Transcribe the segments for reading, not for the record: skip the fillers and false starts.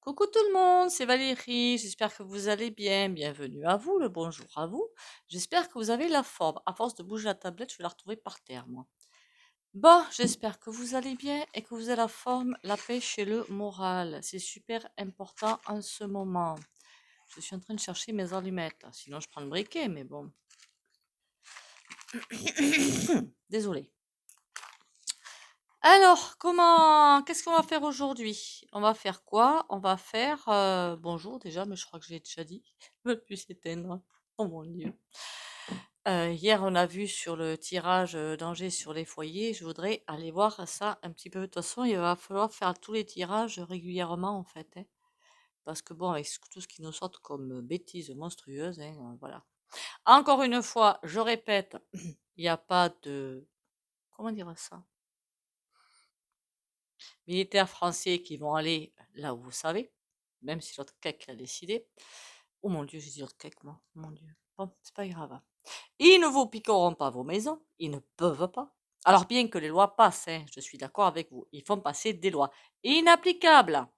Coucou tout le monde, c'est Valérie, j'espère que vous allez bien. Bienvenue à vous, le bonjour à vous. J'espère que vous avez la forme. À force de bouger la tablette, je vais la retrouver par terre, moi. Bon, j'espère que vous allez bien et que vous avez la forme, la pêche et le moral. C'est super important en ce moment. Je suis en train de chercher mes allumettes. Sinon, je prends le briquet, mais bon. Désolée. Alors, qu'est-ce qu'on va faire aujourd'hui? On va faire quoi? On va faire, bonjour déjà, mais je crois que je l'ai déjà dit. Je ne veux plus s'éteindre. Oh mon Dieu. Hier, on a vu sur le tirage danger sur les foyers. Je voudrais aller voir ça un petit peu. De toute façon, il va falloir faire tous les tirages régulièrement, en fait, hein. Parce que bon, avec tout ce qui nous sort comme bêtises monstrueuses, hein, voilà. Encore une fois, je répète, il n'y a pas de, comment dire ça? Militaires français qui vont aller là où vous savez, même si l'autre CAC l'a décidé. Oh mon Dieu, j'ai dit l'autre CAC, moi. Mon Dieu. Bon, c'est pas grave. Ils ne vous piqueront pas vos maisons, ils ne peuvent pas. Alors bien que les lois passent, hein, je suis d'accord avec vous, ils font passer des lois inapplicables,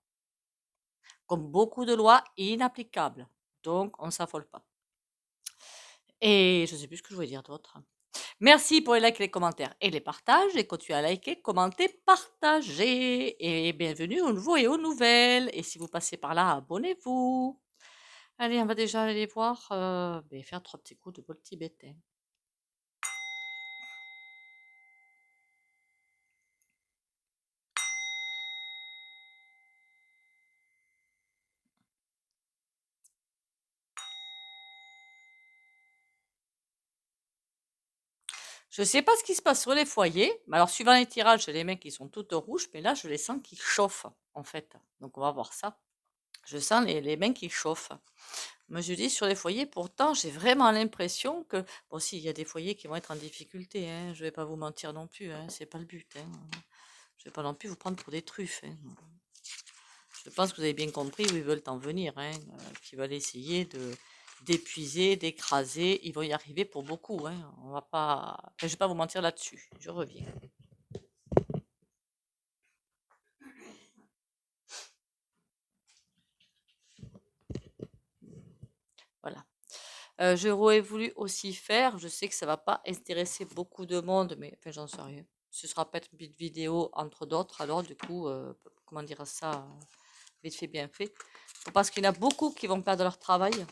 comme beaucoup de lois inapplicables. Donc, on ne s'affole pas. Et je ne sais plus ce que je voulais dire d'autre. Merci pour les likes, les commentaires et les partages. Et continuez à liker, commenter, partager. Et bienvenue aux nouveaux et aux nouvelles. Et si vous passez par là, abonnez-vous. Allez, on va déjà aller voir, faire 3 petits coups de bol tibétain. Je sais pas ce qui se passe sur les foyers, mais alors suivant les tirages, j'ai les mains qui sont toutes rouges, mais là, je les sens qui chauffent, en fait. Donc, on va voir ça. Je sens les mains qui chauffent. Moi, je dis sur les foyers, pourtant, j'ai vraiment l'impression que, bon, si, il y a des foyers qui vont être en difficulté, hein, je vais pas vous mentir non plus, hein, c'est pas le but, hein. Je vais pas non plus vous prendre pour des truffes, hein. Je pense que vous avez bien compris où ils veulent en venir, hein, qu'ils veulent essayer d'épuiser, d'écraser. Ils vont y arriver pour beaucoup, hein. On va pas, enfin, je vais pas vous mentir là-dessus. Je reviens. Voilà. J'aurais voulu aussi faire, je sais que ça va pas intéresser beaucoup de monde, mais enfin, j'en sais rien. Ce sera peut-être une petite vidéo entre d'autres, alors du coup, comment dire ça, vite fait, bien fait. Parce qu'il y en a beaucoup qui vont perdre leur travail.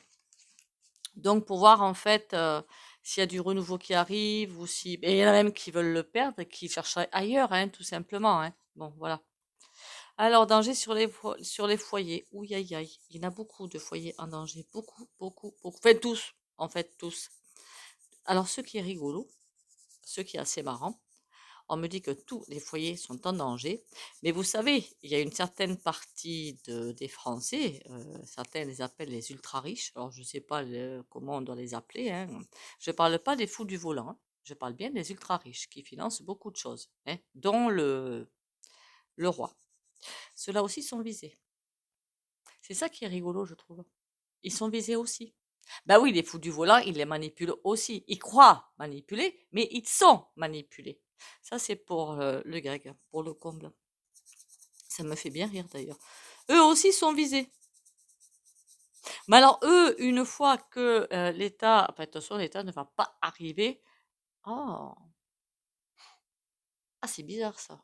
Donc, pour voir en fait s'il y a du renouveau qui arrive ou si. Et il y en a même qui veulent le perdre et qui cherchent ailleurs, hein, tout simplement, hein. Bon, voilà. Alors, danger sur les foyers. Ouh, aïe, aïe. Il y en a beaucoup de foyers en danger. Beaucoup, beaucoup, beaucoup. Enfin, tous. En fait, tous. Alors, ce qui est rigolo, ce qui est assez marrant, on me dit que tous les foyers sont en danger. Mais vous savez, il y a une certaine partie des Français, certains les appellent les ultra-riches. Alors, je ne sais pas comment on doit les appeler, hein. Je ne parle pas des fous du volant, hein. Je parle bien des ultra-riches qui financent beaucoup de choses, hein, dont le roi. Ceux-là aussi sont visés. C'est ça qui est rigolo, je trouve. Ils sont visés aussi. Ben oui, les fous du volant, ils les manipulent aussi. Ils croient manipuler, mais ils sont manipulés. Ça, c'est pour le grec, pour le comble. Ça me fait bien rire d'ailleurs. Eux aussi sont visés. Mais alors, eux, une fois que l'État, enfin, de toute façon, l'État ne va pas arriver. Oh, ah, c'est bizarre ça.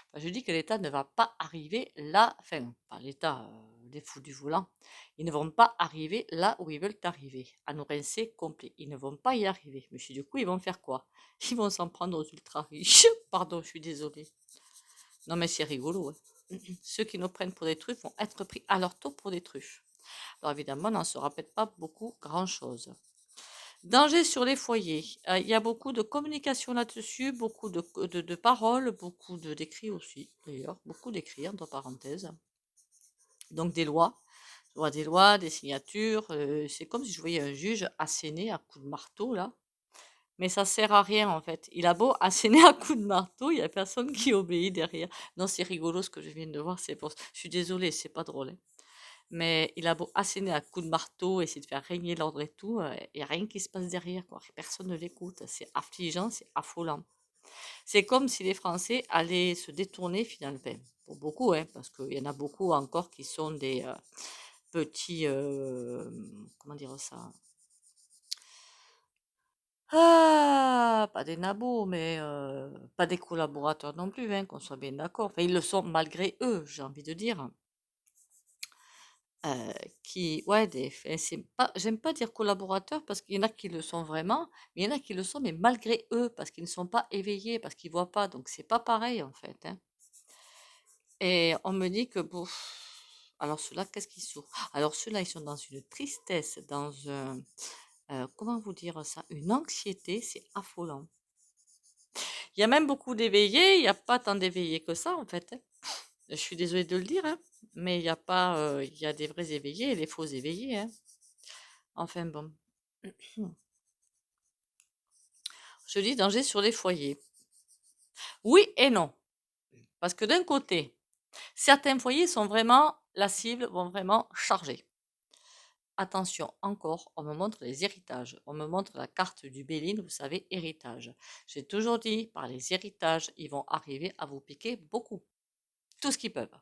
Enfin, je dis que l'État ne va pas arriver là, enfin, pas l'État, les fous du volant, ils ne vont pas arriver là où ils veulent arriver, à nous rincer complet. Ils ne vont pas y arriver. Mais du coup, ils vont faire quoi? Ils vont s'en prendre aux ultra riches. Pardon, je suis désolée. Non, mais c'est rigolo, hein. Ceux qui nous prennent pour des truffes vont être pris à leur tour pour des truffes. Alors évidemment, on n'en saura peut-être pas beaucoup, grand-chose. Danger sur les foyers. Il y a beaucoup de communication là-dessus, beaucoup de paroles, beaucoup d'écrits aussi, d'ailleurs, beaucoup d'écrits, entre parenthèses. Donc des lois. Je vois des lois, des signatures. C'est comme si je voyais un juge asséner à coups de marteau, là. Mais ça sert à rien, en fait. Il a beau asséner à coups de marteau, il n'y a personne qui obéit derrière. Non, c'est rigolo ce que je viens de voir, c'est pour. Je suis désolée, c'est pas drôle, hein. Mais il a beau asséner à coups de marteau, essayer de faire régner l'ordre et tout, il n'y a rien qui se passe derrière, quoi. Personne ne l'écoute. C'est affligeant, c'est affolant. C'est comme si les Français allaient se détourner finalement. pour beaucoup, hein, parce qu'il y en a beaucoup encore qui sont des petits, comment dire ça? Ah, pas des nabos, mais pas des collaborateurs non plus, hein, qu'on soit bien d'accord. Enfin, ils le sont malgré eux, j'ai envie de dire. Qui ouais, enfin, c'est pas j'aime pas dire collaborateurs parce qu'il y en a qui le sont vraiment, mais il y en a qui le sont, mais malgré eux, parce qu'ils ne sont pas éveillés, parce qu'ils voient pas, donc c'est pas pareil, en fait, hein. Et on me dit que bon, alors ceux-là, qu'est-ce qu'ils sont? Alors ceux-là, ils sont dans une tristesse, dans un, comment vous dire ça? Une anxiété, c'est affolant. Il y a même beaucoup d'éveillés, il y a pas tant d'éveillés que ça, en fait, hein. Je suis désolée de le dire, hein, mais il y a pas, il y a des vrais éveillés et des faux éveillés, hein. Enfin bon. Je dis danger sur les foyers. Oui et non. Parce que d'un côté, certains foyers sont vraiment, la cible, vont vraiment charger. Attention, encore, on me montre les héritages. On me montre la carte du Béline, vous savez, héritage. J'ai toujours dit, par les héritages, ils vont arriver à vous piquer beaucoup. Tout ce qu'ils peuvent.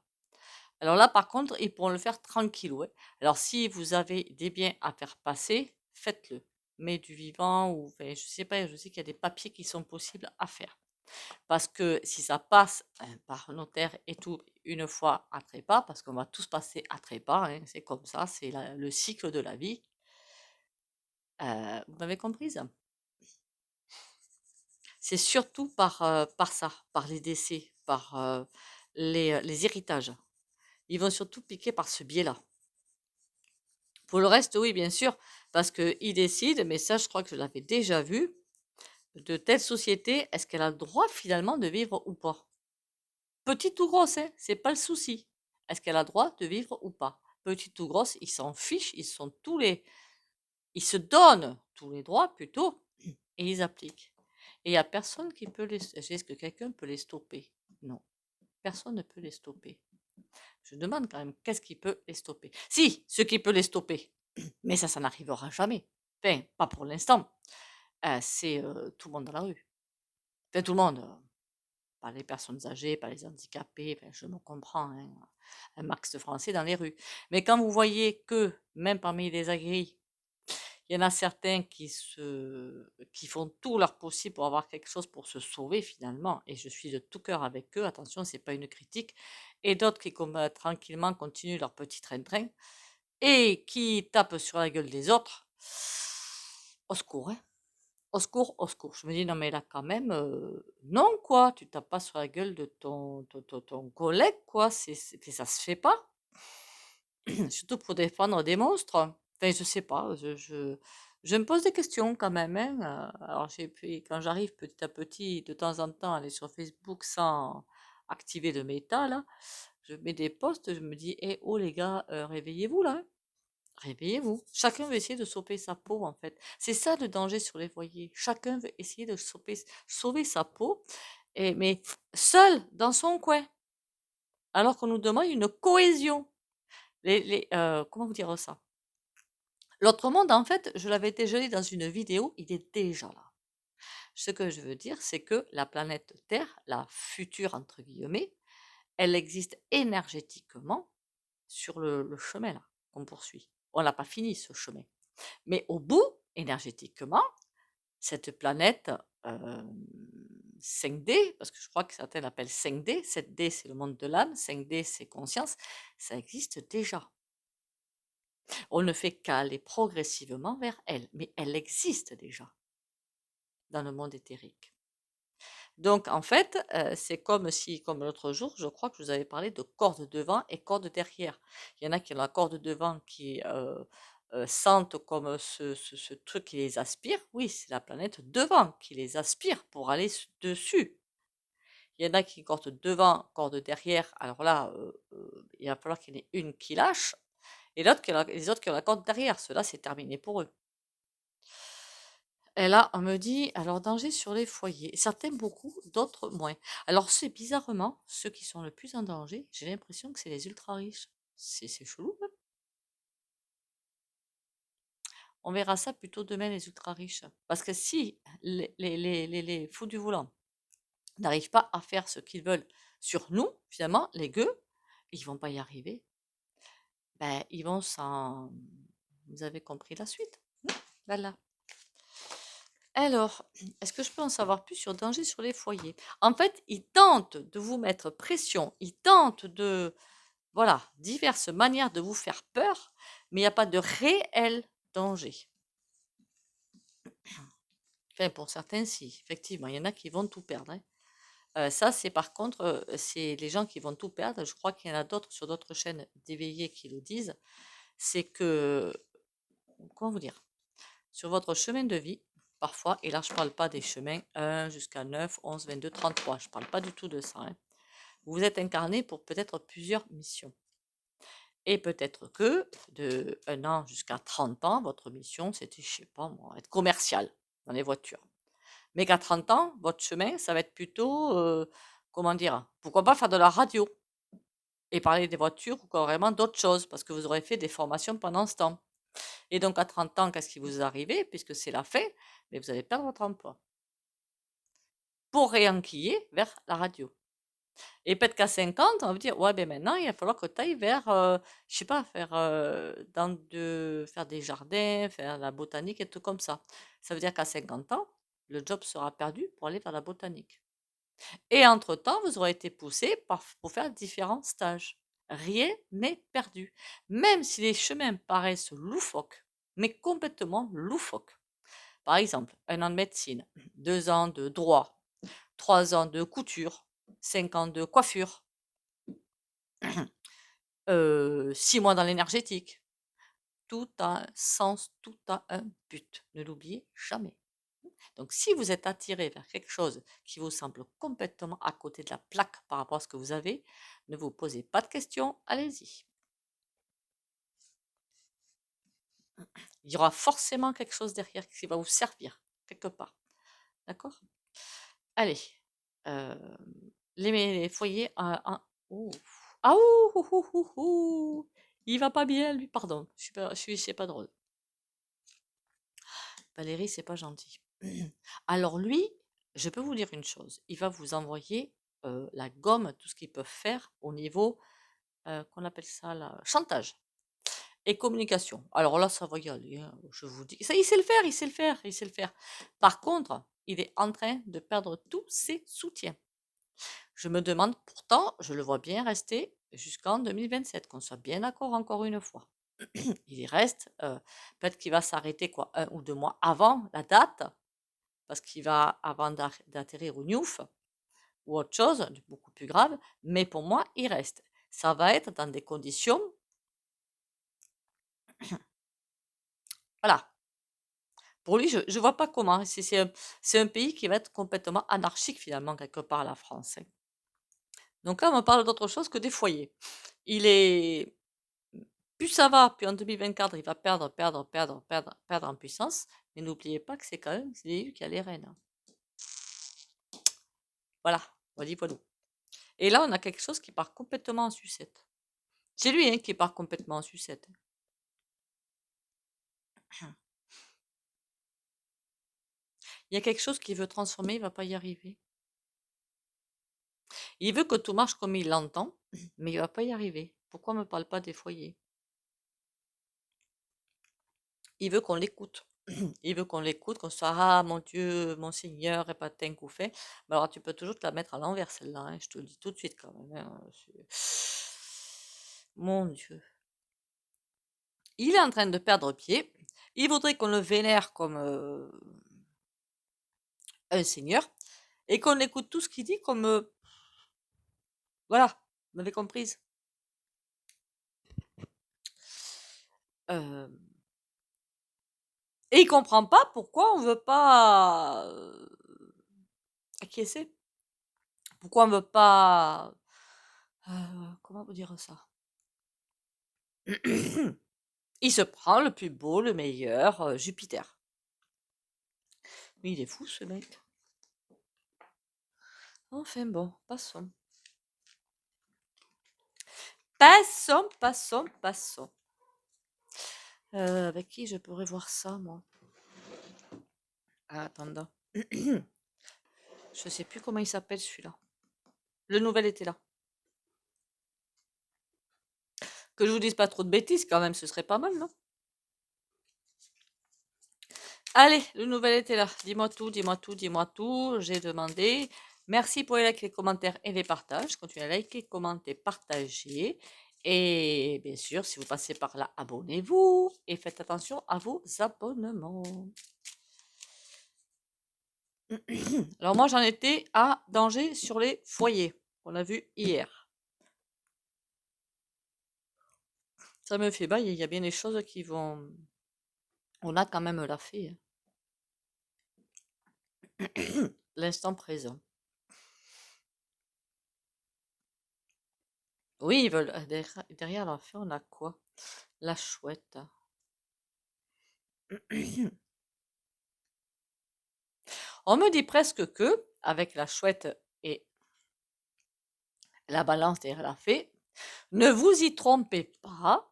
Alors là, par contre, ils pourront le faire tranquillou, hein. Alors, si vous avez des biens à faire passer, faites-le. Mais du vivant ou, enfin, je sais pas, je sais qu'il y a des papiers qui sont possibles à faire. Parce que si ça passe par notaire et tout, une fois à trépas, parce qu'on va tous passer à trépas, hein, c'est comme ça, c'est le cycle de la vie. Vous m'avez comprise? C'est surtout par ça, par les décès, par les héritages. Ils vont surtout piquer par ce biais-là. Pour le reste, oui, bien sûr, parce qu'ils décident, mais ça, je crois que je l'avais déjà vu, de telle société, est-ce qu'elle a le droit finalement de vivre ou pas? Petite ou grosse, hein, c'est pas le souci. Est-ce qu'elle a le droit de vivre ou pas? Petite ou grosse, ils s'en fichent, ils se donnent tous les droits plutôt, et ils appliquent. Et il n'y a personne qui peut est-ce que quelqu'un peut les stopper? Non, personne ne peut les stopper. Je demande quand même, qu'est-ce qui peut les stopper? Si, ce qui peut les stopper, mais ça n'arrivera jamais. Enfin, pas pour l'instant. C'est tout le monde dans la rue. Enfin, tout le monde, pas les personnes âgées, pas les handicapés, enfin, je me comprends, hein, un max de Français dans les rues. Mais quand vous voyez que, même parmi les aguerris, il y en a certains qui font tout leur possible pour avoir quelque chose pour se sauver finalement, et je suis de tout cœur avec eux, attention, c'est pas une critique, et d'autres qui comme, tranquillement continuent leur petit train-train et qui tapent sur la gueule des autres. Au secours, hein. Au secours, au secours. Je me dis: «Non mais là quand même, non quoi, tu tapes pas sur la gueule de ton collègue quoi, ça se fait pas». Surtout pour défendre des monstres. Enfin, je sais pas, je me pose des questions quand même, hein, alors j'ai puis quand j'arrive petit à petit, de temps en temps, à aller sur Facebook sans activer le méta là, je mets des posts, je me dis: «Eh oh les gars, réveillez-vous là, hein, réveillez-vous». Chacun veut essayer de sauver sa peau en fait. C'est ça le danger sur les foyers. Chacun veut essayer de sauver sa peau mais seul dans son coin, alors qu'on nous demande une cohésion. Comment vous dire ça? L'autre monde, en fait, je l'avais déjà dit dans une vidéo, il est déjà là. Ce que je veux dire, c'est que la planète Terre, la «future» entre guillemets, elle existe énergétiquement sur le chemin là, qu'on poursuit. On n'a pas fini ce chemin. Mais au bout, énergétiquement, cette planète, hem, 5D, parce que je crois que certains l'appellent 5D, 7D c'est le monde de l'âme, 5D c'est conscience, ça existe déjà. On ne fait qu'aller progressivement vers elle, mais elle existe déjà dans le monde éthérique. Donc en fait, c'est comme si, comme l'autre jour, je crois que je vous avais parlé de corde devant et corde derrière. Il y en a qui ont la corde devant qui, sentent comme ce truc qui les aspire. Oui, c'est la planète devant qui les aspire pour aller dessus. Il y en a qui corde devant, corde derrière. Alors là, il va falloir qu'il y en ait une qui lâche et les autres qui ont la corde derrière. Ceux-là, c'est terminé pour eux. Et là, on me dit, alors danger sur les foyers. Certains beaucoup, d'autres moins. Alors c'est bizarrement, ceux qui sont le plus en danger, j'ai l'impression que c'est les ultra riches. C'est chelou, hein. On verra ça plutôt demain, les ultra riches. Parce que si les fous du volant n'arrivent pas à faire ce qu'ils veulent sur nous, finalement, les gueux, ils vont pas y arriver. Ben, ils vont s'en... Vous avez compris la suite? Voilà. Alors, est-ce que je peux en savoir plus sur le danger sur les foyers? En fait, ils tentent de vous mettre pression, ils tentent de, voilà, diverses manières de vous faire peur, mais il n'y a pas de réel danger. Enfin, pour certains, si, effectivement, il y en a qui vont tout perdre, hein. Ça, c'est par contre, c'est les gens qui vont tout perdre. Je crois qu'il y en a d'autres sur d'autres chaînes d'éveillés qui le disent. C'est que, comment vous dire, sur votre chemin de vie, parfois, et là je ne parle pas des chemins 1 jusqu'à 9, 11, 22, 33, je ne parle pas du tout de ça, hein. Vous êtes incarné pour peut-être plusieurs missions. Et peut-être que de 1 an jusqu'à 30 ans, votre mission, c'était, je sais pas moi, être commercial dans les voitures. Mais qu'à 30 ans, votre chemin, ça va être plutôt, comment dire, pourquoi pas faire de la radio et parler des voitures ou carrément d'autres choses, parce que vous aurez fait des formations pendant ce temps. Et donc à 30 ans, qu'est-ce qui vous est arrivé, puisque c'est la fin, mais vous allez perdre votre emploi pour réenquiller vers la radio. Et peut-être qu'à 50, on va vous dire, ouais, ben maintenant, il va falloir que tu ailles vers, je sais pas, faire des jardins, faire la botanique et tout comme ça. Ça veut dire qu'à 50 ans, le job sera perdu pour aller vers la botanique. Et entre-temps, vous aurez été poussé pour faire différents stages. Rien n'est perdu. Même si les chemins paraissent loufoques, mais complètement loufoques. Par exemple, 1 an de médecine, 2 ans de droit, 3 ans de couture, 5 ans de coiffure, 6 mois dans l'énergétique. Tout a un sens, tout a un but. Ne l'oubliez jamais. Donc, si vous êtes attiré vers quelque chose qui vous semble complètement à côté de la plaque par rapport à ce que vous avez, ne vous posez pas de questions, allez-y. Il y aura forcément quelque chose derrière qui va vous servir, quelque part. D'accord? Allez. Euh, les foyers oh. Ah ouh, ouh, ouh, ouh, ouh. Il va pas bien, lui, pardon. C'est pas drôle. Valérie, c'est pas gentil. Alors lui, je peux vous dire une chose, il va vous envoyer la gomme, tout ce qu'ils peuvent faire au niveau, qu'on appelle ça là, chantage et communication. Alors là, ça va y aller, hein, je vous dis. Ça, il sait le faire, il sait le faire, il sait le faire. Par contre, il est en train de perdre tous ses soutiens. Je me demande pourtant, je le vois bien rester jusqu'en 2027, qu'on soit bien d'accord encore une fois. Il y reste, peut-être qu'il va s'arrêter quoi, 1 ou 2 mois avant la date, parce qu'il va avant d'atterrir au Newf ou autre chose, de beaucoup plus grave, mais pour moi, il reste. Ça va être dans des conditions, voilà. Pour lui, je ne vois pas comment. C'est un pays qui va être complètement anarchique finalement, quelque part, la France, hein. Donc là, on me parle d'autre chose que des foyers. Il est, plus ça va, puis en 2024, il va perdre en puissance. Mais n'oubliez pas que c'est quand même lui qui a les rênes, hein. Voilà, voilà, voilà. Et là, on a quelque chose qui part complètement en sucette. C'est lui, hein, qui part complètement en sucette. Il y a quelque chose qu'il veut transformer, il va pas y arriver. Il veut que tout marche comme il l'entend, mais il va pas y arriver. Pourquoi on me parle pas des foyers? Il veut qu'on l'écoute. Il veut qu'on l'écoute, qu'on soit ah mon Dieu, mon Seigneur, et pas coup fait. Mais alors tu peux toujours te la mettre à l'envers celle-là, hein, je te le dis tout de suite quand même, hein, mon Dieu. Il est en train de perdre pied. Il voudrait qu'on le vénère comme un seigneur et qu'on écoute tout ce qu'il dit comme voilà, vous m'avez comprise. Euh, et il comprend pas pourquoi on veut pas acquiescer. Pourquoi on veut pas comment vous dire ça? Il se prend le plus beau, le meilleur, Jupiter. Mais il est fou ce mec. Enfin bon, passons. Passons. Avec qui je pourrais voir ça, moi? Ah, attends. Je sais plus comment il s'appelle celui-là. Le nouvel était là. Que je vous dise pas trop de bêtises quand même, ce serait pas mal, non? Allez, le nouvel était là. Dis-moi tout, dis-moi tout, dis-moi tout. J'ai demandé. Merci pour les likes, les commentaires et les partages. Continuez à liker, commenter, partager. Et bien sûr, si vous passez par là, abonnez-vous et faites attention à vos abonnements. Alors moi, j'en étais à danger sur les foyers. On a vu hier. Ça me fait bailler. Il y a bien des choses qui vont. On a quand même la fait. L'instant présent. Oui, ils veulent. Derrière la fin, on a quoi? La chouette. On me dit presque que, avec la chouette et la balance derrière la fée, ne vous y trompez pas,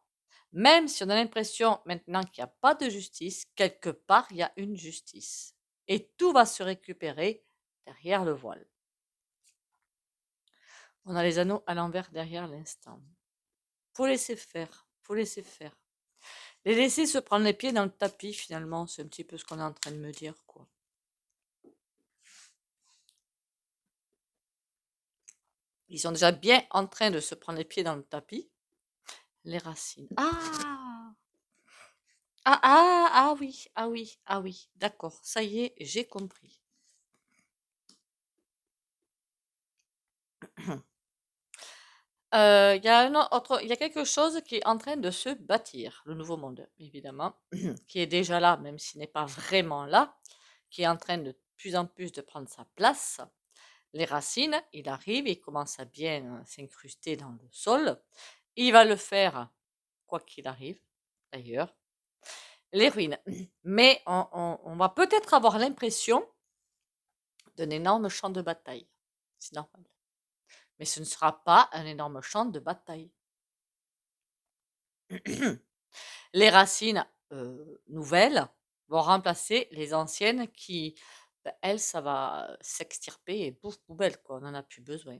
même si on a l'impression maintenant qu'il n'y a pas de justice, quelque part il y a une justice. Et tout va se récupérer derrière le voile. On a les anneaux à l'envers derrière l'instant. Faut laisser faire, faut laisser faire. Les laisser se prendre les pieds dans le tapis finalement, c'est un petit peu ce qu'on est en train de me dire, quoi. Ils sont déjà bien en train de se prendre les pieds dans le tapis. Les racines. Ah! Ah, ah, ah oui, ah oui, ah oui, d'accord, ça y est, j'ai compris. Il y a quelque chose qui est en train de se bâtir, le nouveau monde, évidemment, qui est déjà là, même s'il n'est pas vraiment là, qui est en train de plus en plus de prendre sa place. Les racines, il arrive, il commence à bien s'incruster dans le sol. Il va le faire, quoi qu'il arrive, d'ailleurs. Les ruines. Mais on va peut-être avoir l'impression d'un énorme champ de bataille. C'est normal. Mais ce ne sera pas un énorme champ de bataille. Les racines nouvelles vont remplacer les anciennes qui, elles, ça va s'extirper et bouffe poubelle, quoi. On n'en a plus besoin.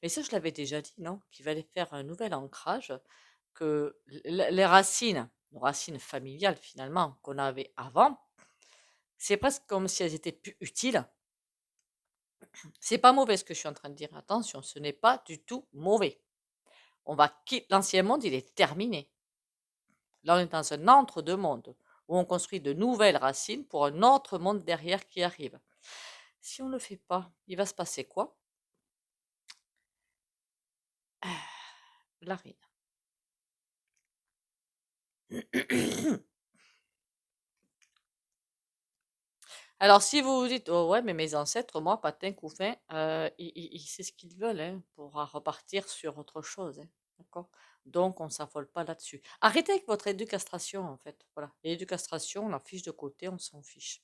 Mais ça, je l'avais déjà dit, non? Qu'il fallait faire un nouvel ancrage, que les racines, nos racines familiales finalement, qu'on avait avant, c'est presque comme si elles étaient plus utiles. C'est pas mauvais ce que je suis en train de dire. Attention, ce n'est pas du tout mauvais. On va quitter l'ancien monde, il est terminé. Là, on est dans un entre-deux mondes où on construit de nouvelles racines pour un autre monde derrière qui arrive. Si on ne le fait pas, il va se passer quoi? La ruine. Alors, si vous vous dites, oh ouais, mais mes ancêtres, moi, Patin, Couffin, c'est ce qu'ils veulent, hein, pour repartir sur autre chose, hein, d'accord? Donc, on ne s'affole pas là-dessus. Arrêtez avec votre éducastration, en fait. Voilà. L'éducastration, on la fiche de côté, on s'en fiche.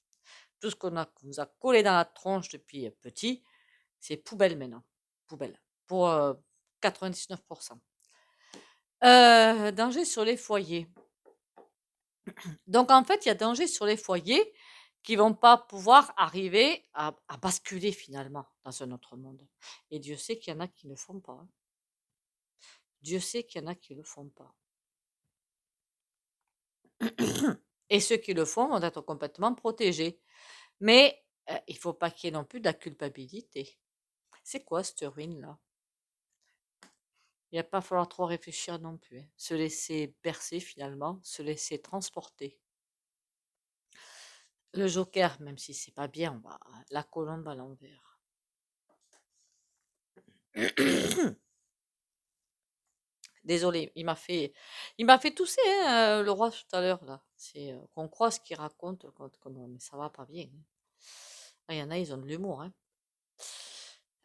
Tout ce qu'on vous a collé dans la tronche depuis petit, c'est poubelle maintenant. Poubelle. Pour 99%. Danger sur les foyers. Donc, en fait, il y a danger sur les foyers qui vont pas pouvoir arriver à basculer finalement dans un autre monde. Et Dieu sait qu'il y en a qui ne le font pas, hein. Dieu sait qu'il y en a qui ne le font pas. Et ceux qui le font vont être complètement protégés. Mais il faut pas qu'il y ait non plus de la culpabilité. C'est quoi cette ruine-là? Il va pas falloir trop réfléchir non plus, hein. Se laisser bercer finalement, se laisser transporter. Le joker, même si c'est pas bien, on va la colombe à l'envers. Désolé, il m'a fait tousser, hein, le roi tout à l'heure là. C'est qu'on croit ce qu'il raconte, mais ça va pas bien, hein. Ah, il y en a, ils ont de l'humour,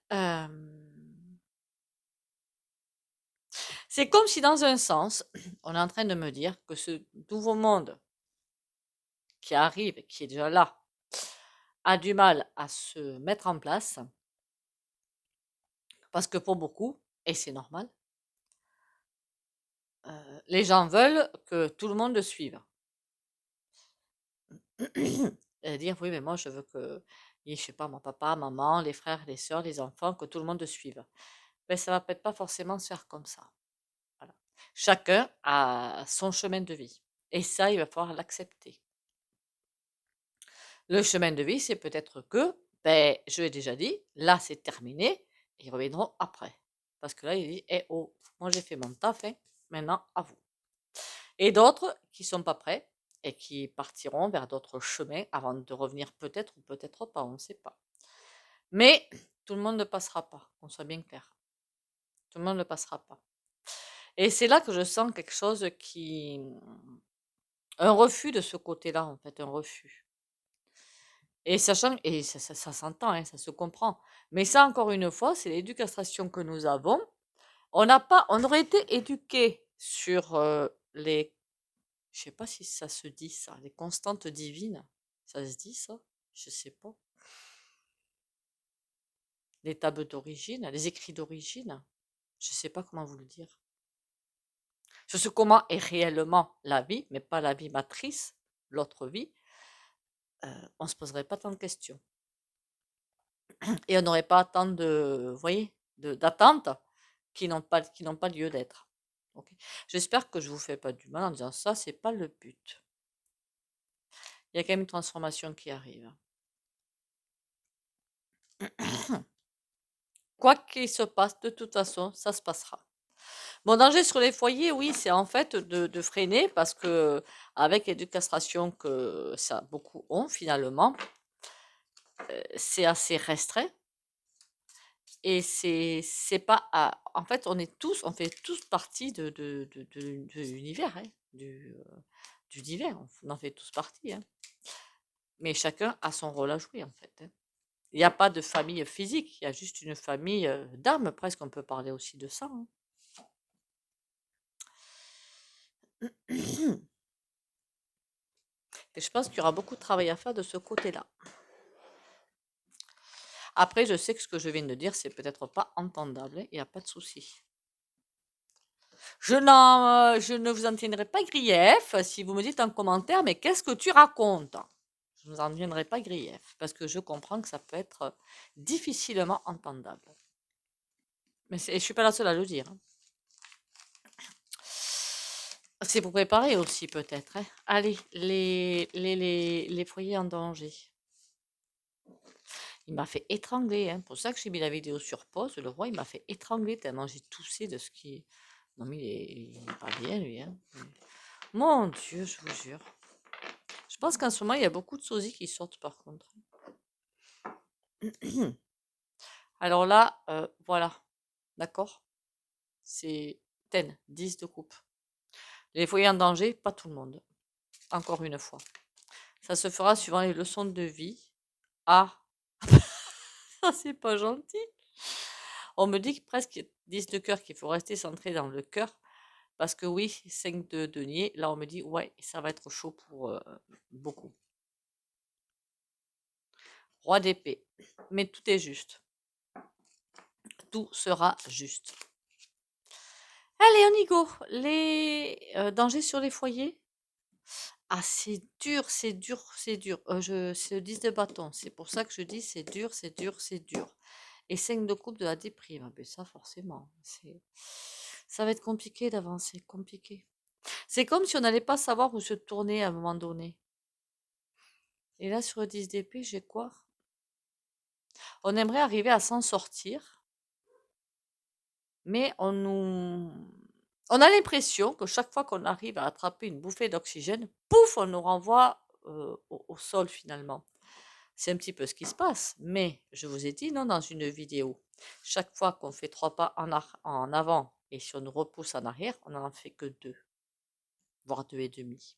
hein. C'est comme si dans un sens, on est en train de me dire que ce nouveau monde qui arrive, qui est déjà là, a du mal à se mettre en place, parce que pour beaucoup, et c'est normal, les gens veulent que tout le monde le suive. Et dire oui, mais moi je veux que, je sais pas, mon papa, maman, les frères, les sœurs, les enfants, que tout le monde le suive. ben, ça va peut-être pas forcément se faire comme ça. Voilà. Chacun a son chemin de vie. Et ça, il va falloir l'accepter. Le chemin de vie, c'est peut-être que, ben, je l'ai déjà dit, là, c'est terminé, ils reviendront après. Parce que là, il dit, eh oh, moi j'ai fait mon taf, hein, maintenant à vous. Et d'autres qui sont pas prêts et qui partiront vers d'autres chemins avant de revenir peut-être ou peut-être pas, on ne sait pas. Mais tout le monde ne passera pas, qu'on soit bien clair. Tout le monde ne passera pas. Et c'est là que je sens quelque chose qui... Un refus de ce côté-là, en fait, un refus. Et sachant, et ça s'entend, hein, ça se comprend. Mais ça, encore une fois, c'est l'éducation que nous avons. On aurait été éduqués sur les, je sais pas si ça se dit ça, les constantes divines. Ça se dit ça? Je sais pas. Les tables d'origine, les écrits d'origine. Je sais pas comment vous le dire. Sur ce comment est réellement la vie, mais pas la vie matrice, l'autre vie, on se poserait pas tant de questions. Et on n'aurait pas tant de, vous voyez, d'attentes qui n'ont pas lieu d'être. Ok. J'espère que je vous fais pas du mal en disant ça, c'est pas le but. Il y a quand même une transformation qui arrive. Quoi qu'il se passe, de toute façon, ça se passera. Mon danger sur les foyers, oui, c'est en fait de freiner parce que avec l'éducation que ça beaucoup ont finalement, c'est assez restreint et c'est pas en fait on fait tous partie de l'univers, hein, du divers, on en fait tous partie, hein. Mais chacun a son rôle à jouer en fait, hein. Il n'y a pas de famille physique, il y a juste une famille d'âme, presque, on peut parler aussi de ça, hein. Et je pense qu'il y aura beaucoup de travail à faire de ce côté-là. Après, je sais que ce que je viens de dire, c'est peut-être pas entendable, hein, il n'y a pas de souci. Je ne vous en tiendrai pas grief si vous me dites en commentaire, mais qu'est-ce que tu racontes? Je ne vous en tiendrai pas grief, parce que je comprends que ça peut être difficilement entendable. Mais je ne suis pas la seule à le dire, hein. C'est pour préparer aussi, peut-être, hein. Allez, les foyers en danger. Il m'a fait étrangler, hein. Pour ça que j'ai mis la vidéo sur pause. Le roi, il m'a fait étrangler tellement j'ai toussé de ce qui... Non, mais il est pas bien, lui, hein. Mon Dieu, je vous jure. Je pense qu'en ce moment, il y a beaucoup de sosies qui sortent, par contre. Alors là, voilà. D'accord? C'est 10 de coupe. Les foyers en danger, pas tout le monde. Encore une fois. Ça se fera suivant les leçons de vie. Ah, ça c'est pas gentil. On me dit que presque 10 de cœur qu'il faut rester centré dans le cœur. Parce que oui, 5 de denier. Là, on me dit, ouais, ça va être chaud pour beaucoup. Roi d'épée. Mais tout est juste. Tout sera juste. Allez, on y go. Les dangers sur les foyers. Ah, c'est dur, c'est dur, c'est dur. C'est le 10 de bâton. C'est pour ça que je dis c'est dur, c'est dur, c'est dur. Et 5 de coupe de la déprime. Ah ben ça, forcément. Ça va être compliqué d'avancer. Compliqué. C'est comme si on n'allait pas savoir où se tourner à un moment donné. Et là, sur le 10 d'épée, j'ai quoi? On aimerait arriver à s'en sortir. Mais on a l'impression que chaque fois qu'on arrive à attraper une bouffée d'oxygène, pouf, on nous renvoie au sol finalement. C'est un petit peu ce qui se passe. Mais je vous ai dit, non, dans une vidéo, chaque fois qu'on fait 3 pas en avant et si on nous repousse en arrière, on n'en fait que 2, voire 2 et demi.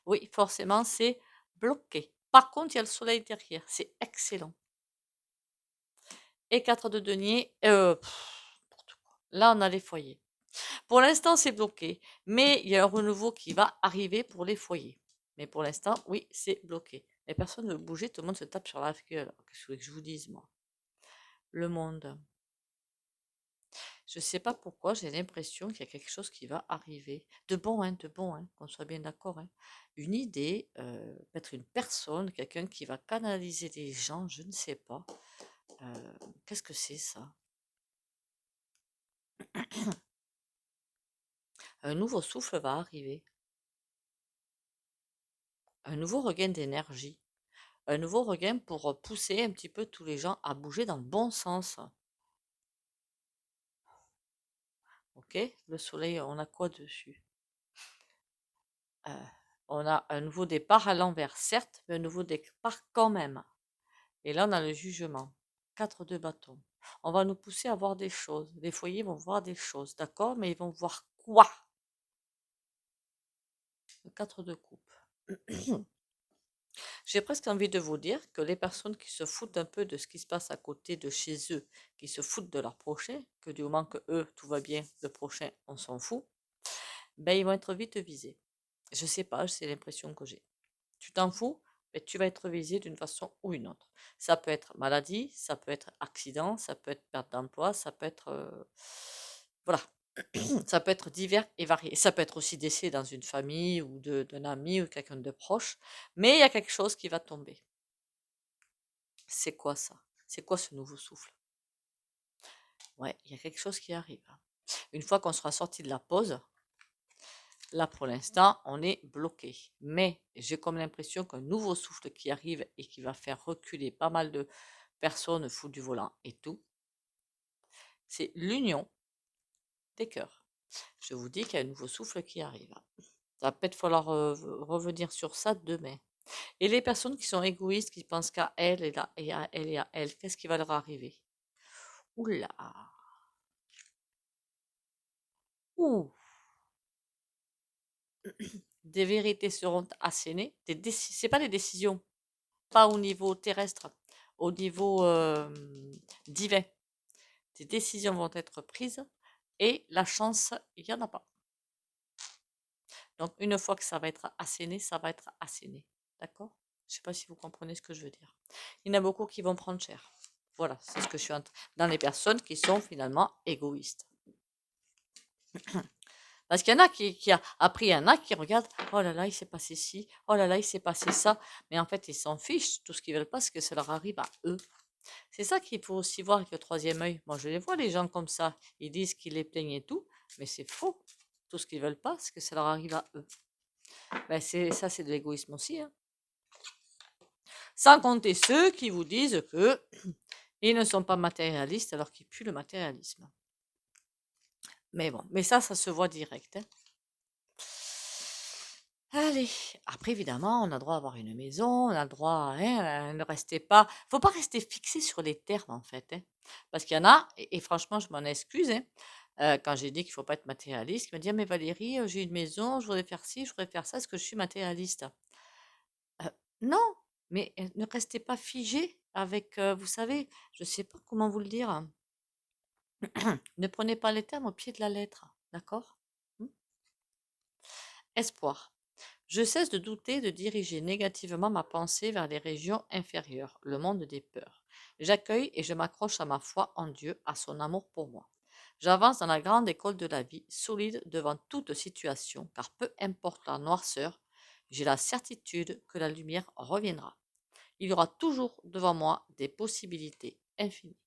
Oui, forcément, c'est bloqué. Par contre, il y a le soleil derrière. C'est excellent. Et 4 de denier. Là, on a les foyers. Pour l'instant, c'est bloqué, mais il y a un renouveau qui va arriver pour les foyers. Mais pour l'instant, oui, c'est bloqué. Et personne ne veut bouger, tout le monde se tape sur la gueule. Qu'est-ce que vous voulez que je vous dise, moi? Le monde. Je ne sais pas pourquoi, j'ai l'impression qu'il y a quelque chose qui va arriver. De bon, hein, qu'on soit bien d'accord, hein. Une idée, peut-être une personne, quelqu'un qui va canaliser des gens, je ne sais pas. Qu'est-ce que c'est ça? Un nouveau souffle va arriver. Un nouveau regain d'énergie. Un nouveau regain pour pousser un petit peu tous les gens à bouger dans le bon sens. Ok? Le soleil, on a quoi dessus? On a un nouveau départ à l'envers, certes, mais un nouveau départ quand même. Et là, on a le jugement. 4 de bâton. On va nous pousser à voir des choses. Les foyers vont voir des choses, d'accord? Mais ils vont voir quoi? Le 4 de coupe. J'ai presque envie de vous dire que les personnes qui se foutent un peu de ce qui se passe à côté de chez eux, qui se foutent de leur prochain, que du moment que eux, tout va bien, le prochain, on s'en fout, ben ils vont être vite visés. Je sais pas, c'est l'impression que j'ai. Tu t'en fous, mais tu vas être visé d'une façon ou une autre. Ça peut être maladie, ça peut être accident, ça peut être perte d'emploi, ça peut être voilà, ça peut être divers et varié. Ça peut être aussi décès dans une famille ou d'un ami ou quelqu'un de proche, mais il y a quelque chose qui va tomber. C'est quoi ça? C'est quoi ce nouveau souffle? Ouais, il y a quelque chose qui arrive. Une fois qu'on sera sorti de la pause, là pour l'instant, on est bloqué. Mais j'ai comme l'impression qu'un nouveau souffle qui arrive et qui va faire reculer pas mal de personnes fous du volant et tout, c'est l'union des cœurs. Je vous dis qu'il y a un nouveau souffle qui arrive. Ça va peut-être falloir revenir sur ça demain. Et les personnes qui sont égoïstes, qui pensent qu'à elles et à elles et à elles, qu'est-ce qui va leur arriver? Oula! Ouh! Des vérités seront assénées. C'est pas des décisions, pas au niveau terrestre, au niveau divin. Des décisions vont être prises et la chance, il n'y en a pas. Donc, une fois que ça va être asséné, ça va être asséné. D'accord? Je ne sais pas si vous comprenez ce que je veux dire. Il y en a beaucoup qui vont prendre cher. Voilà, c'est ce que je suis dans les personnes qui sont finalement égoïstes. Parce qu'il y en a après il y en a qui regardent, oh là là, il s'est passé ci, oh là là, il s'est passé ça. Mais en fait, ils s'en fichent. Tout ce qu'ils veulent pas, c'est que ça leur arrive à eux. C'est ça qu'il faut aussi voir avec le troisième œil. Moi, je les vois, les gens comme ça. Ils disent qu'ils les plaignent et tout, mais c'est faux. Tout ce qu'ils veulent pas, c'est que ça leur arrive à eux. Ben, ça, c'est de l'égoïsme aussi, hein. Sans compter ceux qui vous disent que ils ne sont pas matérialistes alors qu'ils puent le matérialisme. Mais bon, mais ça se voit direct, hein. Allez, après évidemment, on a droit à avoir une maison, on a le droit, hein, ne restez pas, faut pas rester fixé sur les termes en fait, hein. Parce qu'il y en a, et franchement, je m'en excuse, hein, quand j'ai dit qu'il faut pas être matérialiste, il m'a dit: «Ah mais Valérie, j'ai une maison, je voudrais faire ci, je voudrais faire ça, est-ce que je suis matérialiste?» Non, mais ne restez pas figé avec, vous savez, je sais pas comment vous le dire. Ne prenez pas les termes au pied de la lettre, d'accord? Mmh? Espoir. Je cesse de douter de diriger négativement ma pensée vers les régions inférieures, le monde des peurs. J'accueille et je m'accroche à ma foi en Dieu, à son amour pour moi. J'avance dans la grande école de la vie, solide devant toute situation, car peu importe la noirceur, j'ai la certitude que la lumière reviendra. Il y aura toujours devant moi des possibilités infinies.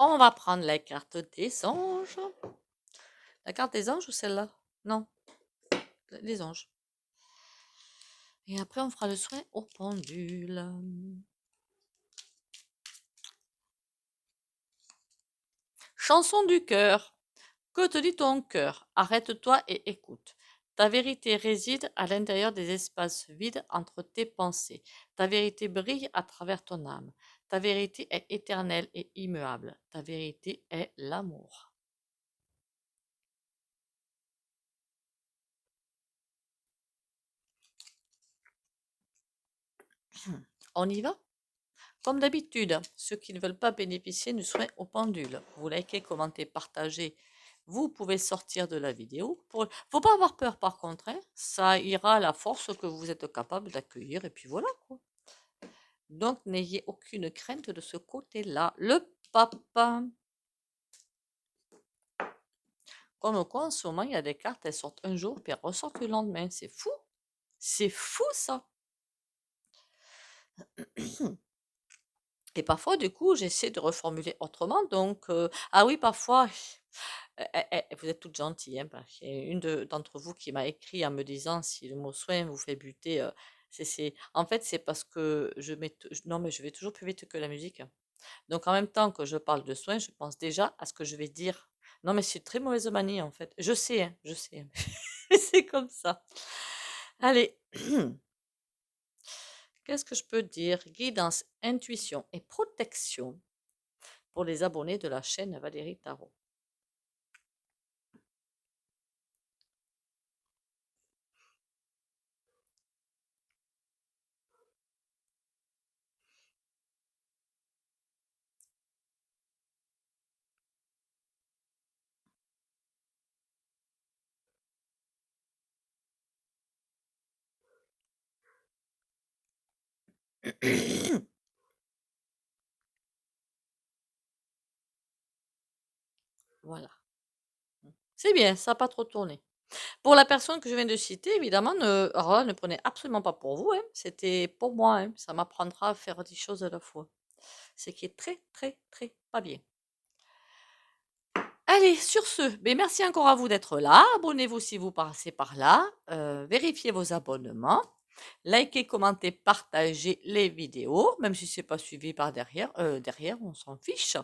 On va prendre la carte des anges. La carte des anges ou celle-là? Non, les anges. Et après, on fera le soin au pendule. Chanson du cœur. Que te dit ton cœur? Arrête-toi et écoute. Ta vérité réside à l'intérieur des espaces vides entre tes pensées. Ta vérité brille à travers ton âme. Ta vérité est éternelle et immuable. Ta vérité est l'amour. On y va? Comme d'habitude, ceux qui ne veulent pas bénéficier du soin au pendule, vous likez, commentez, partagez. Vous pouvez sortir de la vidéo. Faut pas avoir peur par contre, hein. Ça ira à la force que vous êtes capable d'accueillir et puis voilà quoi. Donc n'ayez aucune crainte de ce côté-là. Le papa. Comme quoi, en ce moment, il y a des cartes, elles sortent un jour, puis elles ressortent le lendemain. C'est fou. C'est fou, ça. Et parfois, du coup, j'essaie de reformuler autrement. Donc, ah oui, parfois, vous êtes toutes gentilles, hein, parce qu'il y a une d'entre vous qui m'a écrit en me disant si le mot soin vous fait buter. En fait, c'est parce que non, mais je vais toujours plus vite que la musique. Donc, en même temps que je parle de soins, je pense déjà à ce que je vais dire. Non, mais c'est une très mauvaise manie, en fait. Je sais, hein, je sais, hein. Mais c'est comme ça. Allez. Qu'est-ce que je peux dire? Guidance, intuition et protection pour les abonnés de la chaîne Valérie Tarot. Voilà. C'est bien, ça n'a pas trop tourné. Pour la personne que je viens de citer, évidemment, alors là, ne prenez absolument pas pour vous, hein. C'était pour moi, hein. Ça m'apprendra à faire 10 choses à la fois. Ce qui est très, très, très pas bien. Allez, sur ce, ben merci encore à vous d'être là. Abonnez-vous si vous passez par là. Vérifiez vos abonnements. Likez, commentez, partagez les vidéos, même si ce n'est pas suivi par derrière. Derrière, on s'en fiche.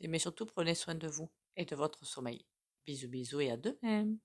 Mais surtout, prenez soin de vous et de votre sommeil. Bisous, bisous et à demain.